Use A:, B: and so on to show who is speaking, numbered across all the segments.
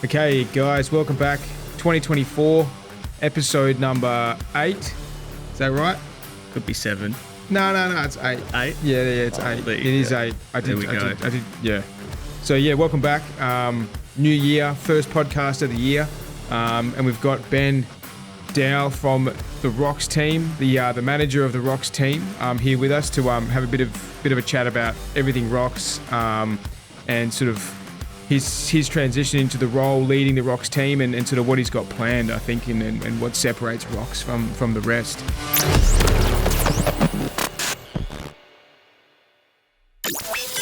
A: Okay, guys, welcome back. 2024, episode number 8. Is that right?
B: Could be 7.
A: No, it's 8.
B: 8?
A: Yeah, it's 8. It is 8. I did, yeah. So, yeah, welcome back. New year, first podcast of the year. And we've got Ben Dow from the ROX team, the manager of the ROX team, here with us to have a bit of a chat about everything ROX and sort of his transition into the role leading the ROX team and sort of what he's got planned, I think, and what separates ROX from the rest.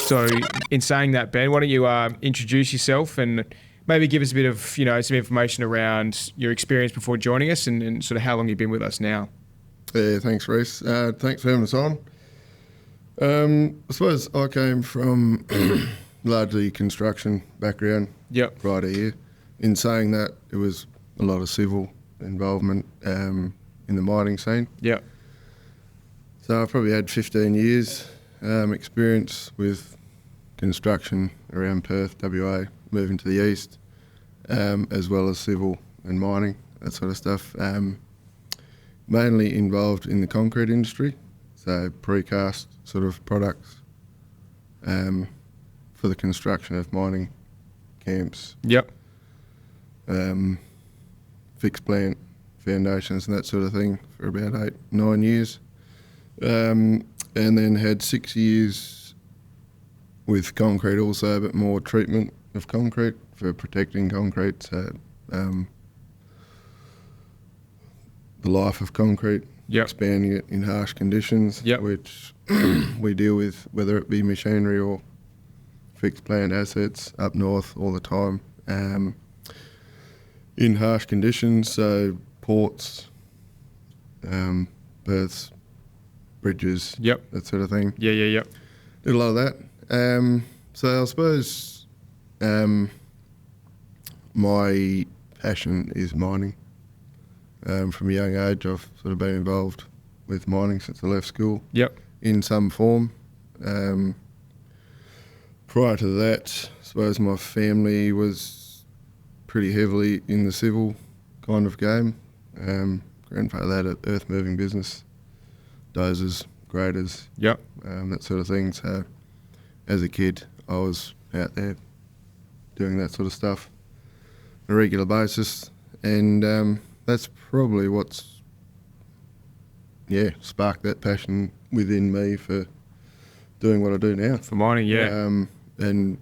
A: So in saying that, Ben, why don't you introduce yourself and maybe give us a bit of, some information around your experience before joining us and sort of how long you've been with us now.
C: Yeah, thanks, Reece. Thanks for having us on. I suppose I came from largely construction background right here. In saying that, it was a lot of civil involvement in the mining scene.
A: Yeah.
C: So I've probably had 15 years experience with construction around Perth, WA, moving to the east, as well as civil and mining, that sort of stuff. Mainly involved in the concrete industry, so precast sort of products for the construction of mining camps.
A: Yep.
C: Fixed plant foundations and that sort of thing for about 8-9 years. And then had 6 years with concrete also, but more treatment of concrete for protecting concrete. So the life of concrete, expanding it in harsh conditions, which we deal with, whether it be machinery or fixed plant assets up north all the time. In harsh conditions, so ports, berths, bridges, that sort of thing.
A: Yeah.
C: Did a lot of that. So I suppose my passion is mining. From a young age, I've sort of been involved with mining since I left school. In some form. Prior to that, I suppose my family was pretty heavily in the civil kind of game. Grandfather had an earth moving business, dozers, graders, that sort of thing. So as a kid, I was out there doing that sort of stuff on a regular basis, and that's probably what's sparked that passion within me for doing what I do now.
A: For mining,
C: and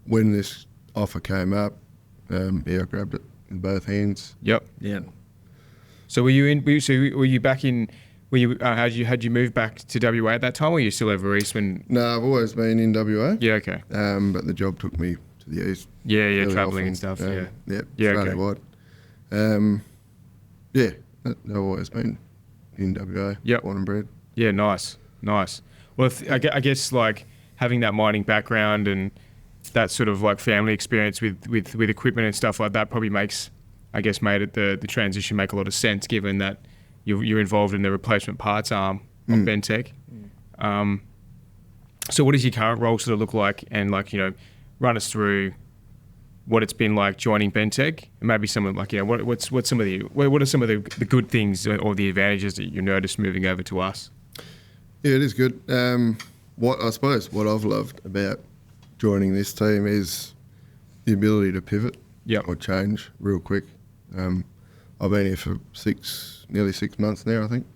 C: when this offer came up, I grabbed it in both hands.
A: Yeah. So were you back in? Had you moved back to WA at that time, or were you still over east when?
C: No, I've always been in WA.
A: Yeah, okay.
C: But the job took me to the east.
A: Yeah,
C: really
A: travelling and stuff. Okay.
C: Wide. I've always been in WA. Born and bred.
A: Yeah, nice. Well, I guess like having that mining background and that sort of like family experience with equipment and stuff like that probably made the transition make a lot of sense, given that you're involved in the replacement parts arm of Bentech. So what does your current role sort of look like, and run us through what it's been like joining Bentech, and maybe some of what are some of the good things or the advantages that you noticed moving over to us?
C: Yeah, it is good. What I've loved about joining this team is the ability to pivot or change real quick. I've been here for nearly 6 months now, I think.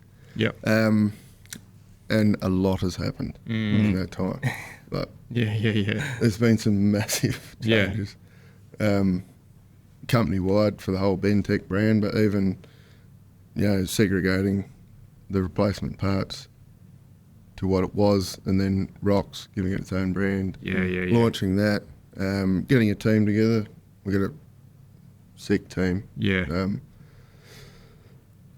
C: And a lot has happened in that time. But there's been some massive changes. Company-wide for the whole Bentech brand, but even, segregating the replacement parts to what it was, and then ROX, giving it its own brand. Launching that, getting a team together. We got a sick team.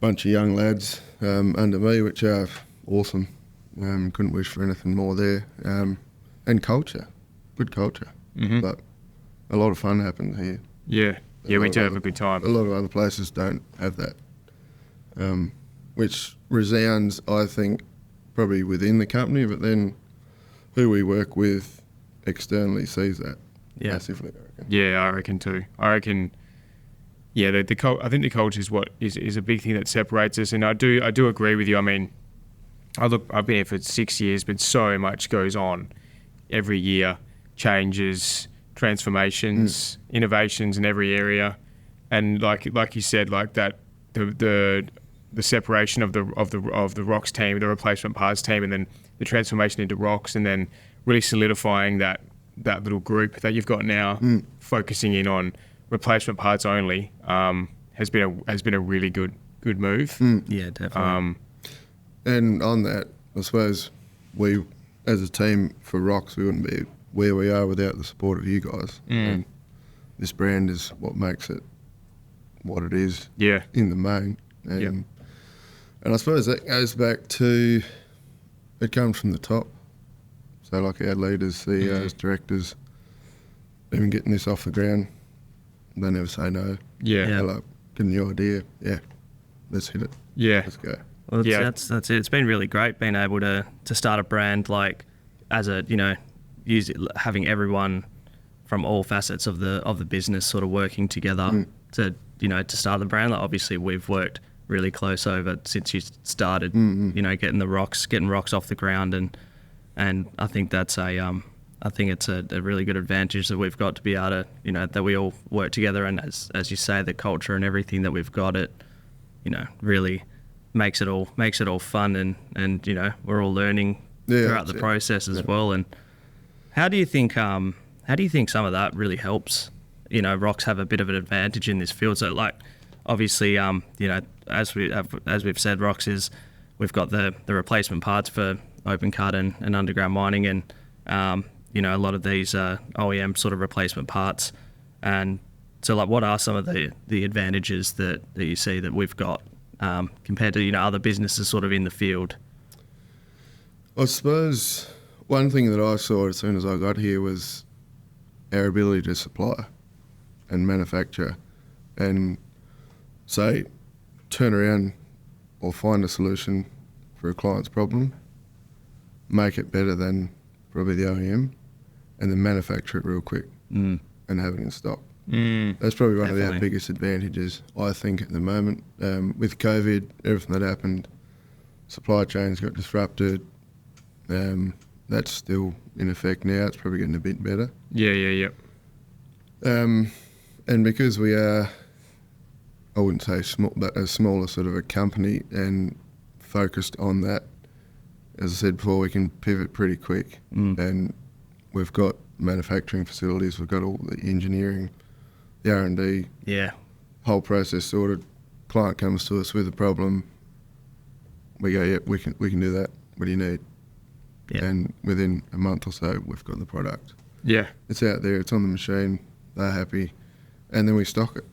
C: Bunch of young lads under me, which are awesome. Couldn't wish for anything more there. And culture, good culture. But a lot of fun happens here.
A: We do have a good time.
C: A lot of other places don't have that, which resounds, I think, probably within the company, but then who we work with externally sees that massively, I reckon.
A: Yeah, I reckon too. I reckon. Yeah, I think the culture is what is a big thing that separates us, and I do agree with you. I mean, I've been here for 6 years, but so much goes on every year, changes, transformations, innovations in every area, and like you said, like that the separation of the ROX team, the replacement parts team, and then the transformation into ROX, and then really solidifying that little group that you've got now, focusing in on replacement parts only, has been a really good move.
B: Yeah, definitely.
C: And on that, I suppose we, as a team for ROX, we wouldn't be where we are without the support of you guys. And this brand is what makes it what it is.
A: Yeah.
C: In the main. And I suppose that goes back to, it comes from the top. So like our leaders, CEOs, directors, even getting this off the ground, they never say no.
A: Yeah.
C: They're like, getting the idea, let's hit it.
A: Yeah.
C: Let's go.
B: Well, that's it. It's been really great being able to start a brand like as a, having everyone from all facets of the business sort of working together to start the brand. Like obviously we've worked really close over since you started, getting ROX off the ground, and I think that's I think it's a really good advantage that we've got to be able to, that we all work together, and as you say, the culture and everything that we've got, it, really makes it all fun, and we're all learning throughout the process as well. And how do you think some of that really helps, ROX have a bit of an advantage in this field? So like obviously, as we've said, ROX is, we've got the replacement parts for open cut and underground mining, and a lot of these OEM sort of replacement parts. And so like what are some of the advantages that you see that we've got compared to other businesses sort of in the field?
C: I suppose one thing that I saw as soon as I got here was our ability to supply and manufacture and say turn around or find a solution for a client's problem, make it better than probably the OEM, and then manufacture it real quick and have it in stock. That's probably one of our biggest advantages, I think, at the moment. With COVID, everything that happened, supply chains got disrupted. That's still in effect now. It's probably getting a bit better.
A: Yeah.
C: And because we are, I wouldn't say small, but a smaller sort of a company and focused on that, as I said before, we can pivot pretty quick. And we've got manufacturing facilities, we've got all the engineering, the R&D, whole process sorted. Client comes to us with a problem, we go, we can do that. What do you need? And within a month or so, we've got the product.
A: Yeah.
C: It's out there, it's on the machine, they're happy, and then we stock it.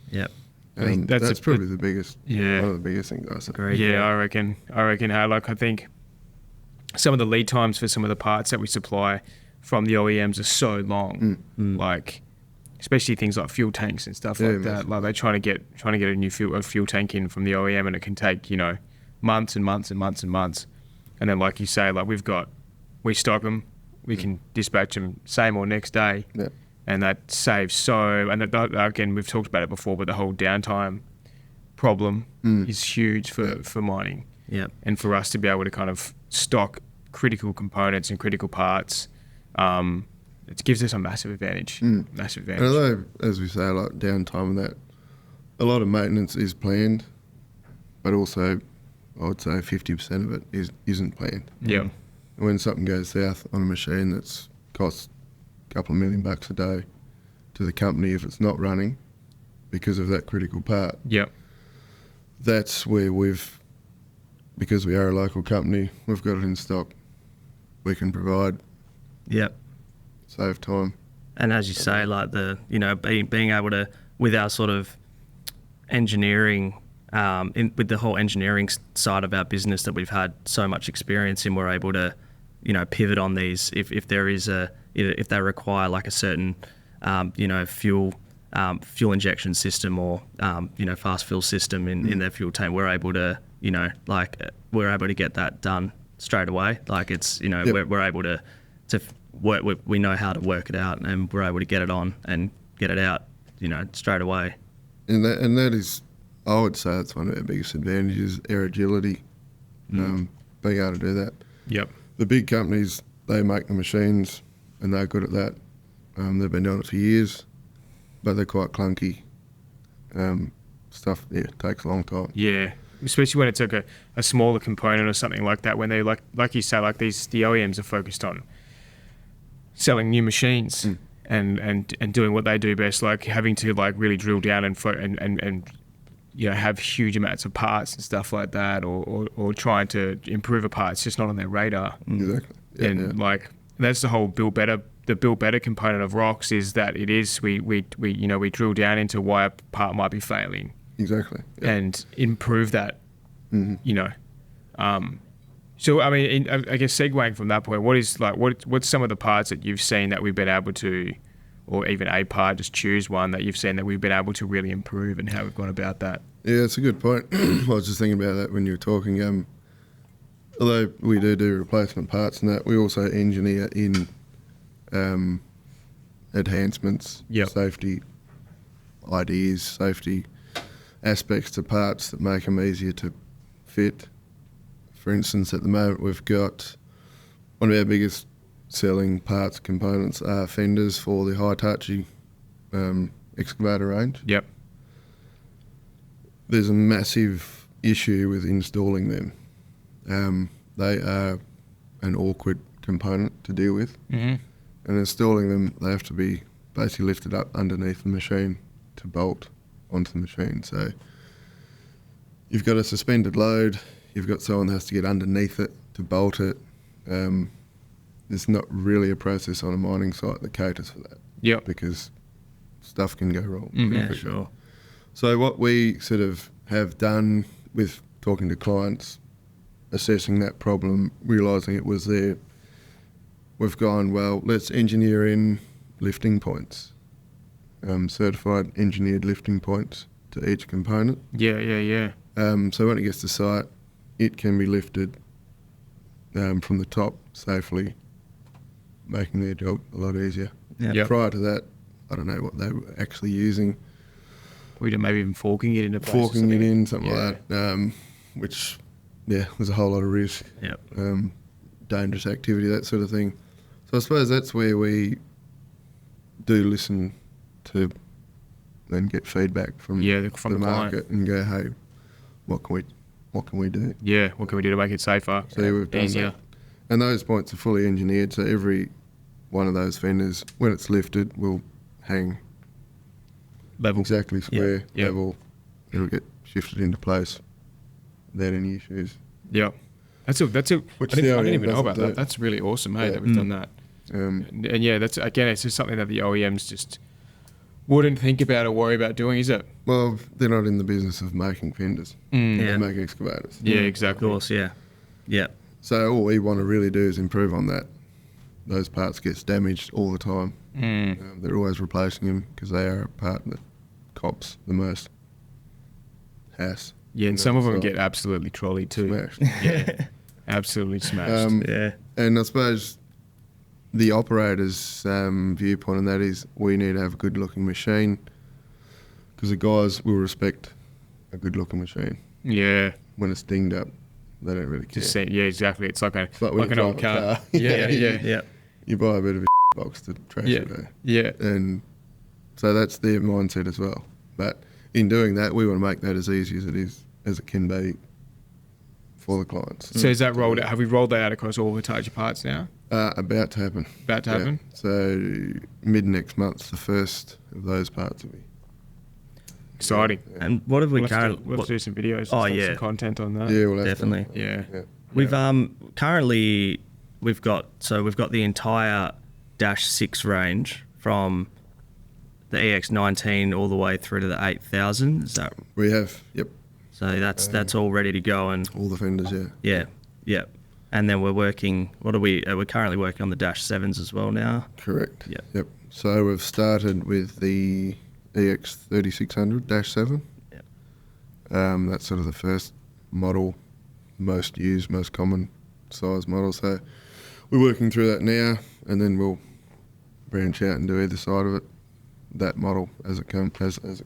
B: Yep.
C: And that's probably the biggest, one of the biggest things I say.
B: Great.
A: Yeah, I reckon. I think some of the lead times for some of the parts that we supply from the OEMs are so long. Like, especially things like fuel tanks and stuff like that. Like they're trying to get a new fuel tank in from the OEM, and it can take months and months and months and months. And then, like you say, like we stock them, we can dispatch them same or next day.
C: Yeah.
A: And that saves so, and that, again, we've talked about it before, but the whole downtime problem is huge for mining.
B: Yep.
A: And for us to be able to kind of stock critical components and critical parts, it gives us a massive advantage. Massive advantage.
C: And although, as we say, like downtime and that, a lot of maintenance is planned, but also I would say 50% of it isn't planned.
A: Yeah.
C: When something goes south on a machine that's cost a couple of $1 million a day to the company, if it's not running because of that critical part, that's where because we are a local company, we've got it in stock. We can provide.
B: Yep.
C: Save time.
B: And as you say, like being able to, with our sort of engineering, with the whole engineering side of our business that we've had so much experience in, we're able to, pivot on these if there is if they require like a certain, fuel injection system or fast fill system in their fuel tank. We're able to we're able to get that done straight away. Like it's we're able to we know how to work it out, and we're able to get it on and get it out, straight away.
C: And that is, I would say, that's one of our biggest advantages, our agility, being able to do that.
A: Yep.
C: The big companies, they make the machines, and they're good at that. They've been doing it for years, but they're quite clunky. Stuff, takes a long time.
A: Yeah. Especially when it's like a smaller component or something like that, when they like you say, like the OEMs are focused on selling new machines and doing what they do best, like having to like really drill down and have huge amounts of parts and stuff like that, or trying to improve a part. It's just not on their radar.
C: Exactly. Yeah,
A: And like that's the whole build better. The build better component of ROX is that it is we drill down into why a part might be failing.
C: Exactly. Yeah.
A: And improve that, So I mean, I guess segueing from that point, what's some of the parts that you've seen that we've been able to, or even a part, just choose one that you've seen that we've been able to really improve, and how we've gone about that?
C: Yeah, it's a good point. I was just thinking about that when you were talking. Although we do replacement parts and that, we also engineer in enhancements, safety ideas, safety aspects to parts that make them easier to fit. For instance, at the moment we've got one of our biggest selling parts components are fenders for the Hitachi excavator range.
A: Yep.
C: There's a massive issue with installing them. They are an awkward component to deal with.
A: Mm-hmm.
C: And installing them, they have to be basically lifted up underneath the machine to bolt onto the machine. So you've got a suspended load, you've got someone that has to get underneath it to bolt it. There's not really a process on a mining site that caters for that.
A: Yep.
C: Because stuff can go wrong.
B: Yeah, sure.
C: So what we sort of have done with talking to clients, assessing that problem, realising it was there, we've gone, well, let's engineer in lifting points, certified engineered lifting points to each component.
A: Yeah.
C: So when it gets to site, it can be lifted from the top safely, making their job a lot easier.
B: Yeah.
A: Yep.
C: Prior to that, I don't know what they were actually using.
A: We did maybe even forking it into place.
C: Forking it in, something like that, which, there's a whole lot of risk.
B: Yep.
C: Dangerous activity, that sort of thing. So I suppose that's where we do listen to and get feedback from
A: the
C: the market
A: client.
C: and go, hey, what can we do?
A: Yeah, what can we do to make it safer,
C: We've done
A: easier?
C: that. And those points are fully engineered, so every one of those fenders, when it's lifted, will hang
A: Level.
C: exactly square,
A: Yep.
C: level. It'll get shifted into place without any issues.
A: Yep. That's
C: Which
A: I
C: the
A: didn't
C: OEM
A: even know about
C: doesn't do.
A: that. That's really awesome, mate,
C: Yeah.
A: that we've done that. And that's, again, it's just something that the OEMs just wouldn't think about or worry about doing, is it?
C: Well, they're not in the business of making fenders.
B: Yeah.
C: They make excavators.
A: Yeah,
B: Of
A: exactly.
B: course, yeah. Yeah.
C: So all we want to really do is improve on that. Those parts gets damaged all the time. They're always replacing them because they are a part that cops the most hass.
A: Yeah, and some of them get absolutely trolleyed too.
C: smashed.
A: Yeah, absolutely smashed.
B: Yeah.
C: And I suppose the operator's viewpoint on that is we need to have a good-looking machine because the guys will respect a good-looking machine.
A: Yeah,
C: When it's dinged up, they don't really care.
A: just say, yeah, exactly. It's like
C: like when
A: like
C: you
A: an old
C: drive a
A: car.
C: car.
A: Yeah.
B: Yeah.
C: You buy a bit of a box to trash
A: Yeah.
C: it, eh?
A: Yeah.
C: And so that's their mindset as well. But in doing that, we want to make that as easy as it can be for the clients.
A: So is that rolled out? Have we rolled that out across all Hitachi parts now?
C: About to happen.
A: About to happen?
C: So mid next month, the first of those parts will be.
A: Exciting.
B: And what have we
A: We'll have
B: currently?
A: to do some videos.
B: Oh,
A: and stuff,
B: yeah.
A: some content on that.
C: Yeah, we'll have
B: Definitely.
C: To,
A: Yeah.
B: We've currently we've got the entire Dash 6 range from the EX19 all the way through to the 8000. Is that
C: We have, yep,
B: so? That's all ready to go, and
C: all the fenders, yeah.
B: yeah. And then we're working. We're currently working on the Dash 7s as well now.
C: Correct.
B: Yeah.
C: Yep. So we've started with the EX3600-7.
B: Yep.
C: That's sort of the first model, most used, most common size model. So we're working through that now. and then we'll branch out and do either side of it. That model as it comes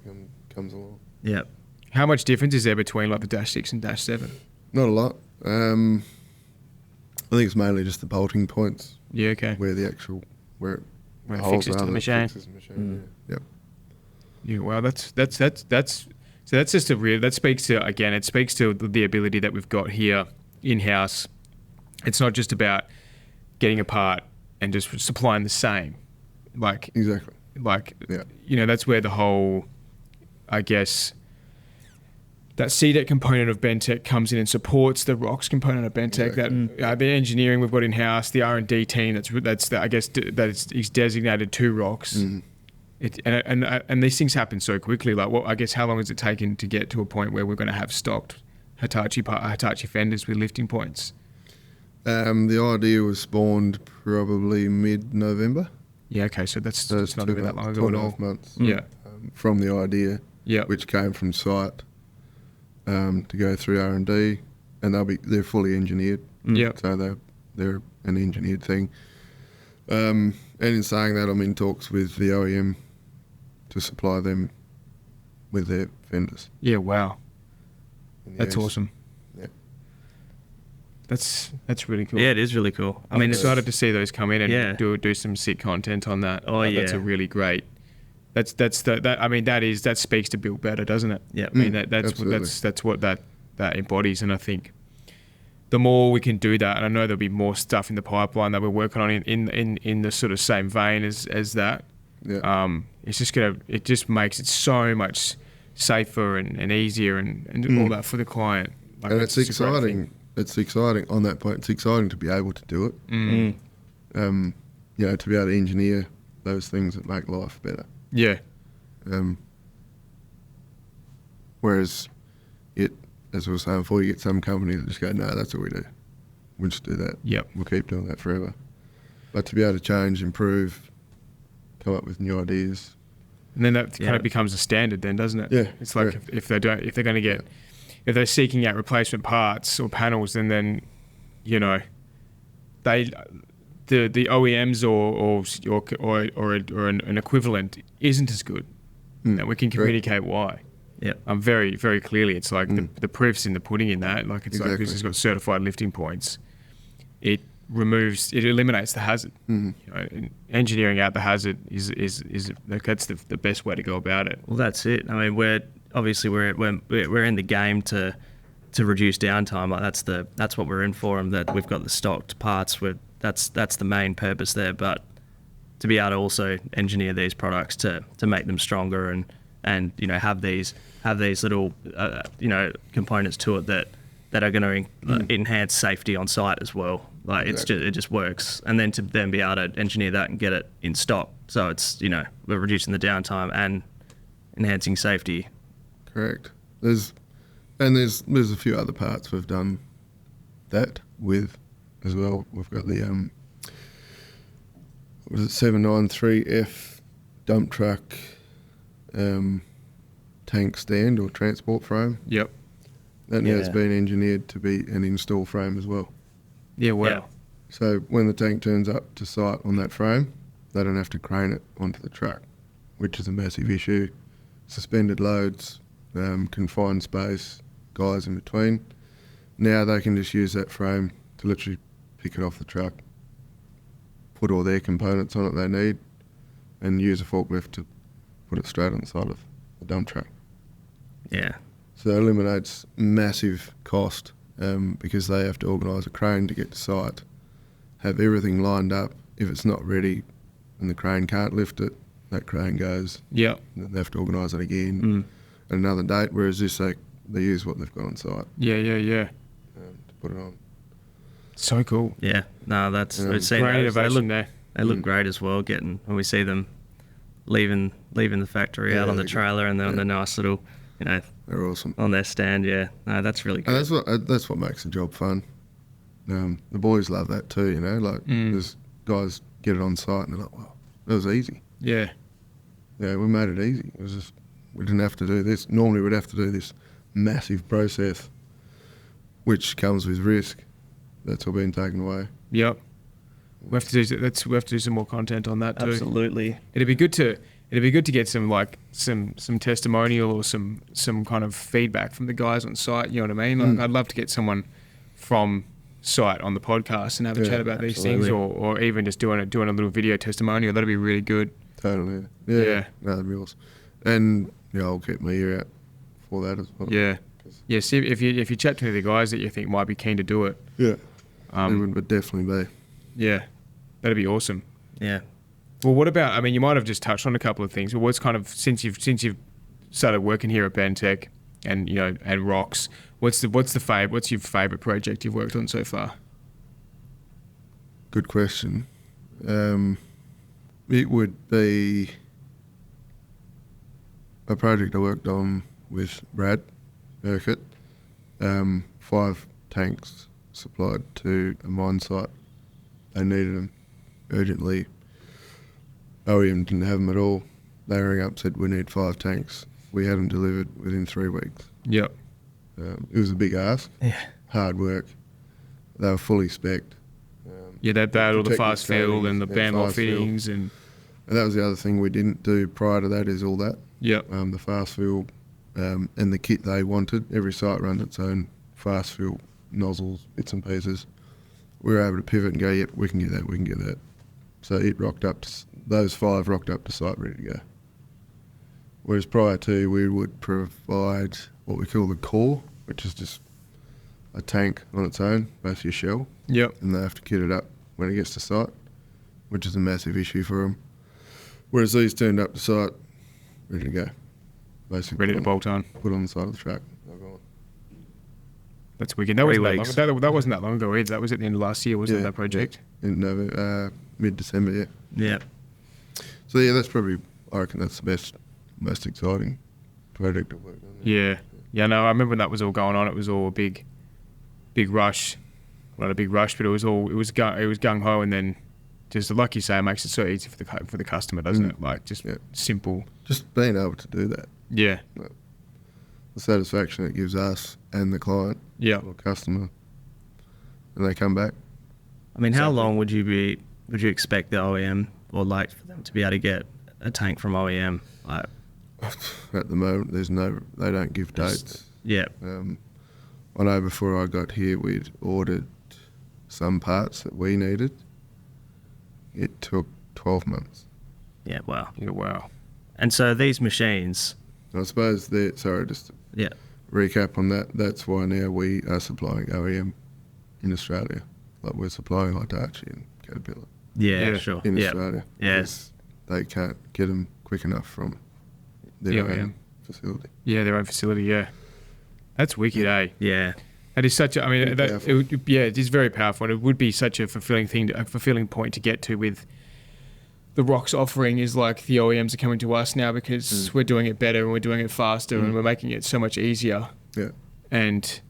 C: along.
B: Yep.
A: How much difference is there between like the Dash 6 and Dash 7?
C: Not a lot. I think it's mainly just the bolting points.
A: Yeah, okay.
C: Where the actual
A: where it fixes to the machine.
C: Yep.
A: Yeah, well, that's just a real, that speaks to, again, it speaks to the ability that we've got here in-house. It's not just about getting a part and just supplying the same. Like,
C: exactly.
A: Like,
C: yeah.
A: You know, that's where the whole, I guess, that CDEC component of Bentech comes in and supports the ROX component of Bentech.
C: Exactly.
A: That the engineering we've got in house, the R&D team I guess is designated to ROX. And these things happen so quickly. Like, I guess how long has it taken to get to a point where we're going to have stocked Hitachi fenders with lifting points?
C: The idea was spawned probably mid-November.
A: Yeah. Okay. So that's not even that long ago.
C: 2.5 months.
A: Yeah.
C: From the idea.
A: Yeah.
C: Which came from site. To go through R&D, and they're fully engineered.
A: Yeah.
C: So they're an engineered thing. And in saying that, I'm in talks with the OEM to supply them with their fenders.
A: Yeah. Wow. That's awesome.
C: Yeah.
A: That's really cool.
B: Yeah, it is really cool.
A: I'm excited to see those come in and do some sick content on that.
B: Oh, yeah.
A: That's a really great. That speaks to build better, doesn't it?
B: Yeah.
A: I mean that's what that embodies, and I think the more we can do that, and I know there'll be more stuff in the pipeline that we're working on in the sort of same vein as that.
C: Yeah.
A: It just makes it so much safer and easier and all that for the client. Like,
C: and it's exciting. It's exciting on that point. It's exciting to be able to do it. To be able to engineer those things that make life better.
A: Yeah.
C: Whereas as I was saying before, you get some companies that just go, no, that's what we do. We'll just do that.
A: Yep.
C: We'll keep doing that forever. But to be able to change, improve, come up with new ideas.
A: And then that kind of becomes a standard then, doesn't it?
C: Yeah.
A: It's like if they're seeking out replacement parts or panels, then you know, the OEMs or an equivalent isn't as good. And we can communicate why.
B: Yeah.
A: Very, very clearly. It's like the proof's in the pudding in that. Like, it's like this has got certified lifting points. It eliminates the hazard. You know, engineering out the hazard is that's the best way to go about it.
B: Well, that's it. I mean, we're in the game to reduce downtime. Like, that's what we're in for, and that we've got the stocked parts. That's the main purpose there. But to be able to also engineer these products to make them stronger and you know have these little components to it that are going to enhance safety on site as well. Like, it just works, and then to then be able to engineer that and get it in stock, so it's, you know, we're reducing the downtime and enhancing safety. Correct.
C: There's a few other parts we've done that with as well. We've got the 793F dump truck tank stand or transport frame.
A: Yep.
C: That now has been engineered to be an install frame as well.
A: Yeah, wow.
B: Yeah.
C: So when the tank turns up to site on that frame, they don't have to crane it onto the truck, which is a massive issue. Suspended loads, confined space, guys in between. Now they can just use that frame to literally pick it off the truck, put all their components on it they need, and use a forklift to put it straight on the side of the dump truck.
B: Yeah.
C: So that eliminates massive cost because they have to organise a crane to get to site, have everything lined up. If it's not ready and the crane can't lift it, that crane goes.
A: Yeah.
C: They have to organise it again at another date, whereas this, they use what they've got on site.
A: Yeah.
C: To put it on.
A: So cool.
B: Yeah. No, that's
A: great innovation there.
B: They look great as well. When we see them leaving the factory out on the trailer, and they're on the nice little, you know,
C: they're awesome
B: on their stand. Yeah. No, that's really good.
C: And that's what makes the job fun. The boys love that too. You know, like there's guys get it on site and they're like, wow, that was easy.
A: Yeah.
C: Yeah, we made it easy. It was just, we didn't have to do this. Normally we'd have to do this massive process, which comes with risk. That's all been taken away.
A: Yep. We have to do some more content on that too.
B: Absolutely.
A: It'd be good to get some testimonial or some kind of feedback from the guys on site. You know what I mean? Like I'd love to get someone from site on the podcast and have a chat about these things, or even just doing a little video testimonial. That'd be really good.
C: Totally. Yeah. No, that'd be awesome. And I'll keep my ear out for that as well.
A: Yeah. Yeah. See if you chat to the guys that you think might be keen to do it.
C: Yeah. It would definitely be.
A: Yeah. That'd be awesome.
B: Yeah.
A: Well, what about? I mean, you might have just touched on a couple of things. But what's kind of since you've started working here at Bentech and and ROX, what's your favourite project you've worked on so far?
C: Good question. It would be a project I worked on with Brad Burkett. 5 tanks supplied to a mine site. They needed them urgently. OEM didn't have them at all. They rang up, said we need 5 tanks. We had them delivered within 3 weeks.
A: Yep.
C: It was a big ask.
B: Yeah.
C: Hard work. They were fully spec'd.
A: They had all the fast field and the bandwall fittings and
C: that was the other thing we didn't do prior to that is all that.
A: Yep.
C: The fast fill and the kit they wanted. Every site runs its own fast fill nozzles, bits and pieces. We were able to pivot and go, yep, we can get that. So it rocked up. Those 5 rocked up to site ready to go. Whereas prior to, we would provide what we call the core, which is just a tank on its own, basically a shell.
A: Yep.
C: And they have to kit it up when it gets to site, which is a massive issue for them. Whereas these turned up to site, ready to go. Basically
A: ready to bolt on.
C: Put on the side of the truck. They're gone.
A: That's wicked. That wasn't that long ago either. That was at the end of last year, wasn't it, that project?
C: In November, mid-December, yeah.
B: Yeah.
C: So yeah, that's probably, I reckon that's the most exciting project I've worked on.
A: Yeah. Yeah, no, I remember when that was all going on. It was all a big rush. Not a big rush, but it was gung-ho, and then just like you say, it makes it so easy for the customer, doesn't it? Like just simple.
C: Just being able to do that.
A: Yeah.
C: The satisfaction it gives us and the client or customer, and they come back.
B: I mean, how long would you expect the OEM or like for them to be able to get a tank from OEM? Like,
C: at the moment, they don't give dates.
B: Yeah.
C: I know before I got here, we'd ordered some parts that we needed. It took 12 months.
B: Yeah, wow.
A: Yeah, wow.
B: And so these machines...
C: I suppose just to recap on that, that's why now we are supplying OEM in Australia. Like we're supplying Hitachi and Caterpillar.
B: Yeah, sure.
C: In Australia.
B: Yes.
C: They can't get them quick enough from their own facility.
A: Yeah, their own facility, yeah. That's wicked, eh?
B: Yeah.
A: That is such a, I mean, it is very powerful. And it would be such a fulfilling point to get to with the ROX offering is like the OEMs are coming to us now because we're doing it better and we're doing it faster and we're making it so much easier.
C: Yeah.
A: And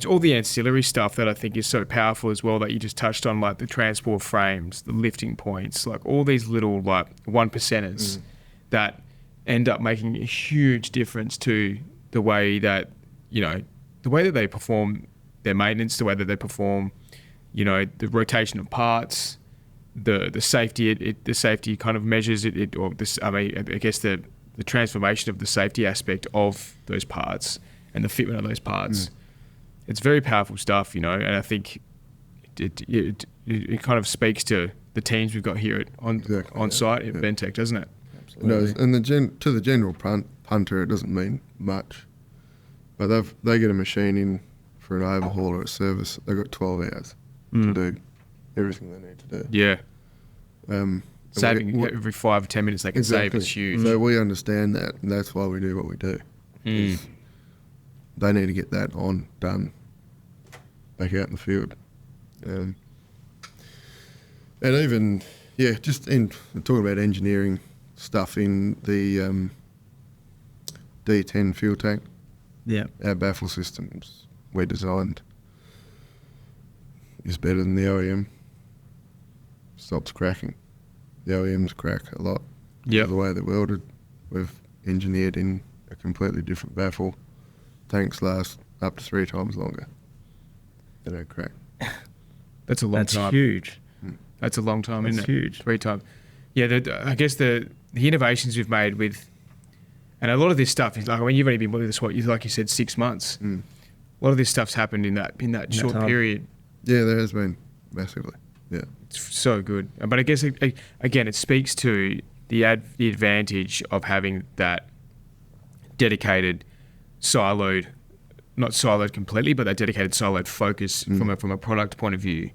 A: all the ancillary stuff that I think is so powerful as well that you just touched on, like the transport frames, the lifting points, like all these little like 1%ers that end up making a huge difference to the way that, the way that they perform their maintenance, the way that they perform, the rotation of parts, the safety, the safety kind of measures I guess the transformation of the safety aspect of those parts and the fitment of those parts. It's very powerful stuff, and I think it kind of speaks to the teams we've got here on site at Bentech, doesn't it?
C: Absolutely. It does. And to the general punter, it doesn't mean much, but they get a machine in for an overhaul or a service. They've got 12 hours to do everything they need to do.
A: Yeah. Saving every 5 or 10 minutes they can save is huge.
C: So we understand that, and that's why we do what we do. They need to get that done back out in the field. And even, just in talking about engineering stuff in the D10 fuel tank, our baffle systems we designed is better than the OEM. Stops cracking. The OEMs crack a lot.
A: Yeah.
C: The way they're welded, we've engineered in a completely different baffle. Tanks last up to 3 times longer. They don't crack.
A: That's a long time.
B: That's huge.
A: That's a long time, isn't it?
B: Huge.
A: 3 times. Yeah, I guess the innovations we've made with, and a lot of this stuff is like, I mean, you've only been with us, like you said, 6 months. A lot of this stuff's happened in that short period.
C: Yeah, there has been massively. Yeah,
A: it's so good. But I guess again, it speaks to the advantage of having that dedicated, not siloed completely, but that dedicated siloed focus from a product point of view,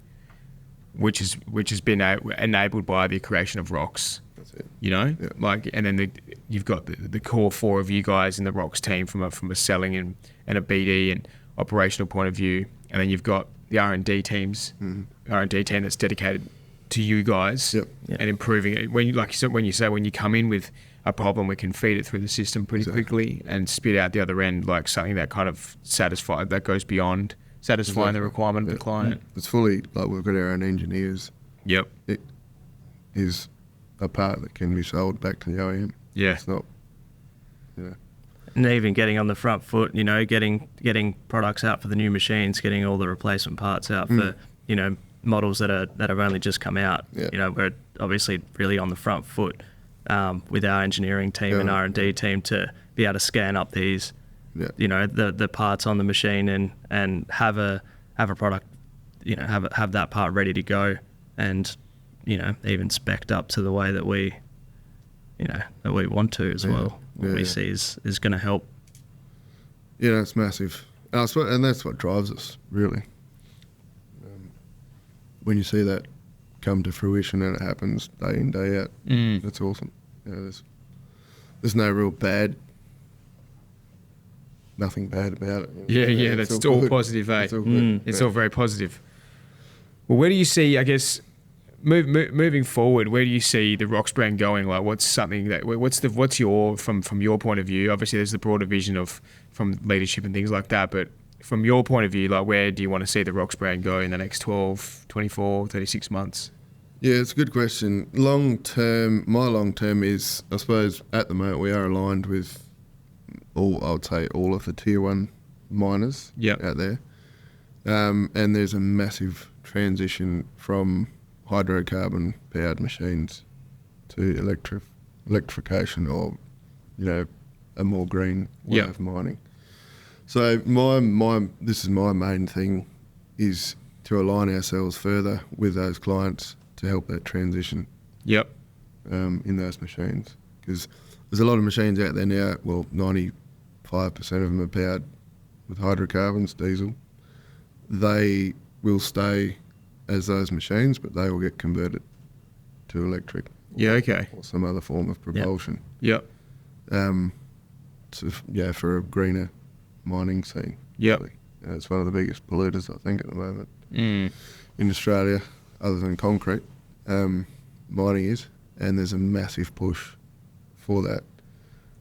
A: which has been enabled by the creation of ROX.
C: that's it.
A: You know,
C: Yeah.
A: like, and then you've got the core 4 of you guys in the ROX team from a selling and a BD and operational point of view, and then you've got the R&D teams, R&D team that's dedicated to you guys and improving it. When you come in with a problem, we can feed it through the system pretty quickly and spit out the other end like something that kind of that goes beyond satisfying the requirement of the client.
C: It's fully, like, we've got our own engineers.
A: Yep.
C: It is a part that can be sold back to the OEM.
A: Yeah.
C: It's not, you know.
B: And even getting on the front foot, you know, getting products out for the new machines, getting all the replacement parts out for, you know, models that have only just come out.
C: Yeah.
B: You know, we're obviously really on the front foot with our engineering team and R&D team to be able to scan up these, you know, the parts on the machine and have a product, you know, have that part ready to go, and, you know, even spec'd up to the way that we want to as well. What we see is going to help.
C: Yeah, it's massive. And that's what drives us, really. When you see that come to fruition and it happens day in, day out, that's awesome. You know, there's no real nothing bad about it. You know?
A: Yeah, that's all positive, eh?
C: It's all good.
A: It's all very positive. Well, where do you see, I guess, moving forward, where do you see the ROX brand going? Like, what's your from your point of view? Obviously, there's the broader vision from leadership and things like that, but from your point of view, like, where do you want to see the ROX brand go in the next 12, 24, 36 months?
C: Yeah, it's a good question. My long term is, I suppose, at the moment we are aligned with all of the tier 1 miners out there. And there's a massive transition from hydrocarbon powered machines to electrification, or, you know, a more green way of mining. So this is my main thing, is to align ourselves further with those clients to help that transition. In those machines, because there's a lot of machines out there now. Well, 95% of them are powered with hydrocarbons, diesel. They will stay as those machines, but they will get converted to electric. Or some other form of propulsion. For a greener mining scene. Really. It's one of the biggest polluters, I think, at the moment in Australia, other than concrete. Mining is, and there's a massive push for that.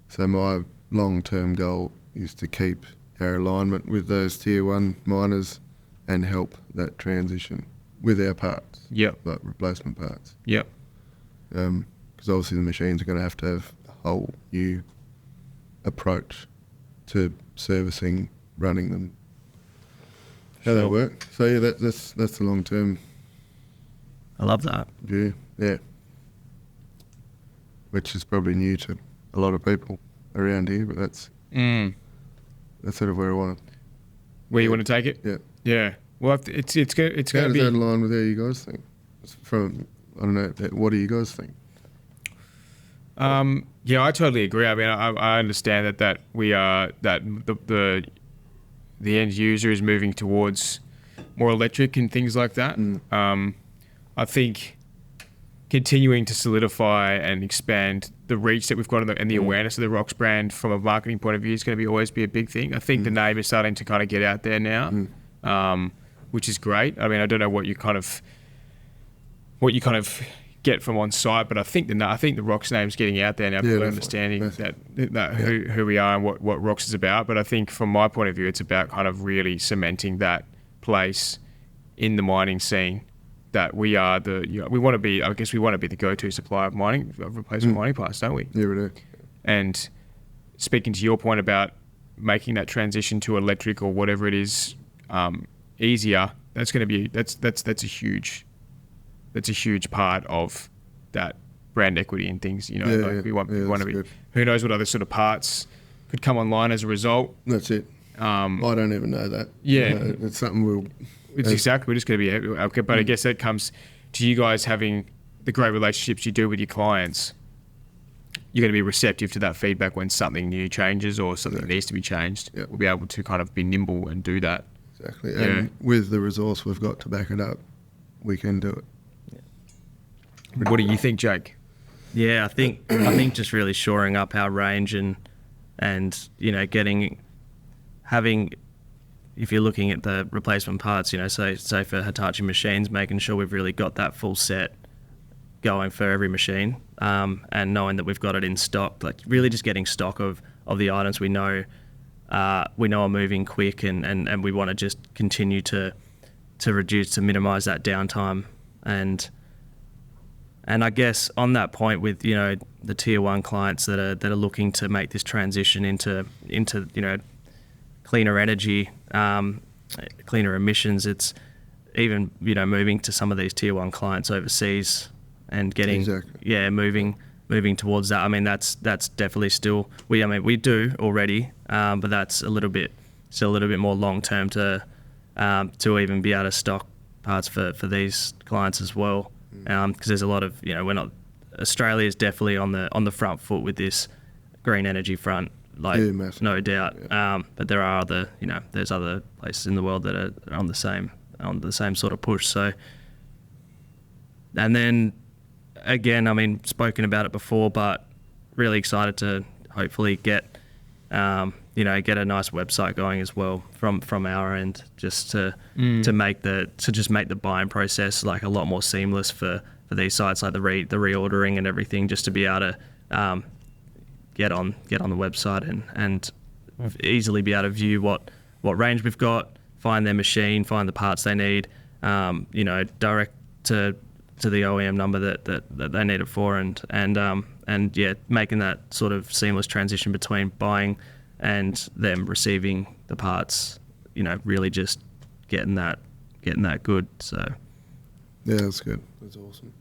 C: So my long-term goal is to keep our alignment with those tier 1 miners and help that transition with our parts. Like replacement parts. Because obviously the machines are going to have a whole new approach to servicing, running them, how they work. So yeah, that's the long term.
B: I love that.
C: Yeah. Which is probably new to a lot of people around here, but that's sort of where I want to.
A: Where you want to take it? Yeah. Well, it's going to be.
C: How does that align with how you guys think? I don't know. What do you guys think?
A: Yeah, I totally agree. I mean, I understand that we are that the end user is moving towards more electric and things like that. I think continuing to solidify and expand the reach that we've got and the awareness of the ROX brand from a marketing point of view is going to always be a big thing. I think the name is starting to kind of get out there now, which is great. I mean, I don't know what you kind of get from on site, but I think the ROX name's getting out there now. People are understanding that who we are and what ROX is about. But I think from my point of view, it's about kind of really cementing that place in the mining scene. That we are we want to be the go-to supplier of replacement mining parts, don't we?
C: Yeah, we do.
A: And speaking to your point about making that transition to electric or whatever it is easier, that's going to be that's a huge that's a huge part of that brand equity and things. You know,
C: Yeah,
A: like we want
C: yeah,
A: to be.
C: good.
A: Who knows what other sort of parts could come online as a result.
C: That's it. I don't even know that.
A: Yeah.
C: It's something we'll...
A: It's exactly. We're just going to be okay, but I guess that comes to you guys having the great relationships you do with your clients. You're going to be receptive to that feedback when something new changes or something needs to be changed.
C: Yep.
A: We'll be able to kind of be nimble and do that.
C: Exactly.
A: Yeah.
C: And with the resource we've got to back it up, we can do it.
A: What do you think, Jake?
B: Yeah, I think just really shoring up our range and you know, having, if you're looking at the replacement parts, you know, so say for Hitachi machines, making sure we've really got that full set going for every machine, and knowing that we've got it in stock, like really just getting stock of the items we know are moving quick, and we want to just continue to minimize that downtime. And I guess on that point, with, you know, the tier one clients that are looking to make this transition into you know, cleaner energy, cleaner emissions, it's even, you know, moving to some of these tier one clients overseas and getting moving towards that. I mean, that's definitely still, we do already, but that's still a little bit more long term to even be able to stock parts for these clients as well. Because there's a lot of, you know, Australia is definitely on the front foot with this green energy front, like, no doubt.
C: Yeah.
B: But there are other, you know, there's other places in the world that are on the same sort of push. So, and then again, I mean, spoken about it before, but really excited to hopefully get a nice website going as well from our end, just to make the buying process like a lot more seamless for these sites, like the reordering and everything, just to be able to get on the website and easily be able to view what range we've got, find their machine, find the parts they need, you know, direct to the OEM number that they need it for, and yeah, making that sort of seamless transition between buying and them receiving the parts, you know, really just getting that good. So
C: yeah, that's good. That's awesome.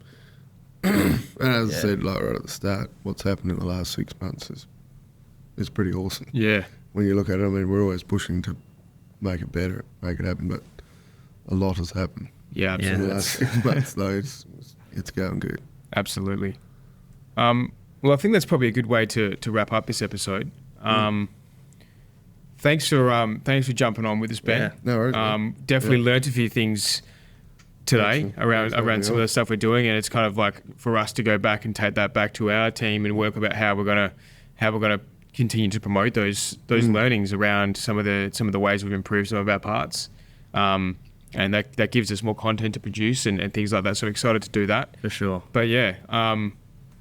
C: And as I said, like right at the start, what's happened in the last 6 months is pretty awesome.
A: Yeah.
C: When you look at it, I mean, we're always pushing to make it better, make it happen, but a lot has happened.
A: Yeah, absolutely.
C: In the last 6 months, though, it's going good.
A: Absolutely. Well, I think that's probably a good way to wrap up this episode. Thanks for jumping on with us, Ben.
C: Yeah. No worries.
A: Definitely learnt a few things today around some of the stuff we're doing, and it's kind of like for us to go back and take that back to our team and work about how we're gonna continue to promote those learnings around some of the ways we've improved some of our parts. And that gives us more content to produce and things like that. So excited to do that.
B: for sure.
A: But yeah,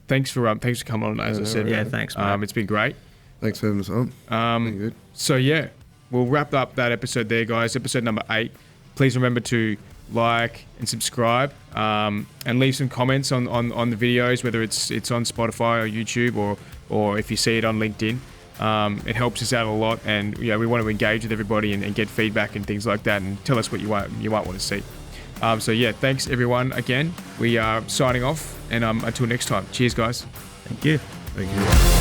A: thanks for coming on. As I said,
B: Yeah, thanks, mate.
A: it's been great.
C: Thanks for having us on. Been good.
A: So yeah, we'll wrap up that episode there, guys. Episode number 8. Please remember to like and subscribe, and leave some comments on the videos, whether it's on Spotify or YouTube or if you see it on LinkedIn. It helps us out a lot, and we want to engage with everybody and get feedback and things like that, and tell us what you might want to see. So yeah, thanks everyone again. We are signing off, and until next time. Cheers, guys.
B: Thank you.
C: Thank you.